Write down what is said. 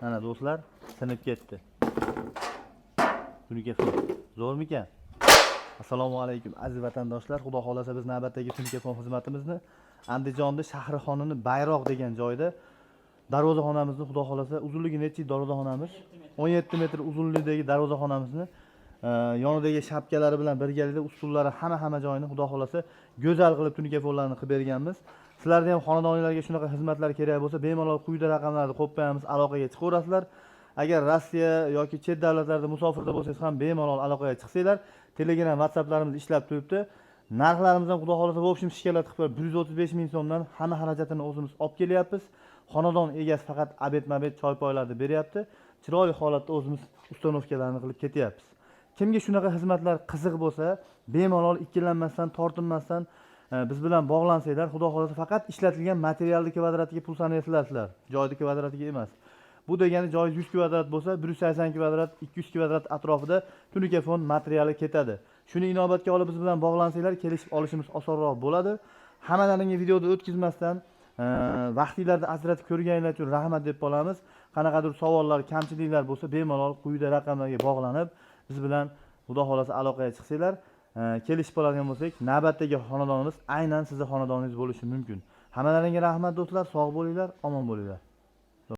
Mana do'stlar, sinib ketdi. Tunikafon. Zo'rmikan? Assalomu alaykum aziz vatandoshlar. Xudo xolasa biz navbatdagi tunikafon xizmatimizni Andijonda Shahrixonini Bayroq degan joyda darvozaxonamizni xudo xolasa uzunligi necha darvozaxonamiz? 17 metr uzunligidagi darvozaxonamizni yonidagi shapkalari bilan birgalikda ustullari hamma joyini xudo xolasa go'zal qilib tunikafonlarni qilib berganmiz. Sizlarda ham xonadonlarga shunaqa xizmatlar kerak bo'lsa, bemalol quyida raqamlarni qo'yamiz, aloqaga chiqaverasizlar. Agar Rossiya yoki chet davlatlarda musofirda bo'lsangiz ham bemalol aloqaga chiqsanglar, Telegram, WhatsApplarimiz ishlab turibdi. Narxlarimiz ham xudo xolasa o'pshim shikalat qilib 135 ming so'mdan hamma xarajatini o'zimiz olib kelyapmiz. Xonadon egasi faqat abet-mabet choy-poylarni beryapti. Chiroyli holatda o'zimiz ustanovkalarni qilib ketyapmiz. Kimga shunaqa xizmatlar qiziq bo'lsa, bemalol ikkilanmasdan, tortinmasdan biz bilan bog'lansanglar, xudo xolasa faqat ishlatilgan materialni kvadratiga pul sanaysilarsizlar, joyni kvadratiga emas. Bu degani joy 100 kvadrat bo'lsa, 180 kvadrat, 200 kvadrat atrofida tunikafon materiali ketadi. Shuni inobatga olib biz bilan bog'lansanglar, kelishib olishimiz osonroq bo'ladi. Hammalaringga videoda o'tkazmasdan vaqtinglarni ajratib ko'rganinglar uchun rahmat deb qolamiz. Qanaqadir savollar, kamchiliklar bo'lsa, bemalol quyida raqamlarga bog'lanib, biz bilan xudo xolasa aloqaga chiqsanglar, kelishib qoladigan bo'lsak, navbatdagi xonadonimiz aynan sizning xonadoningiz bo'lishi mumkin. Hammalaringga rahmat do'stlar, sog' bo'linglar, omon bo'linglar.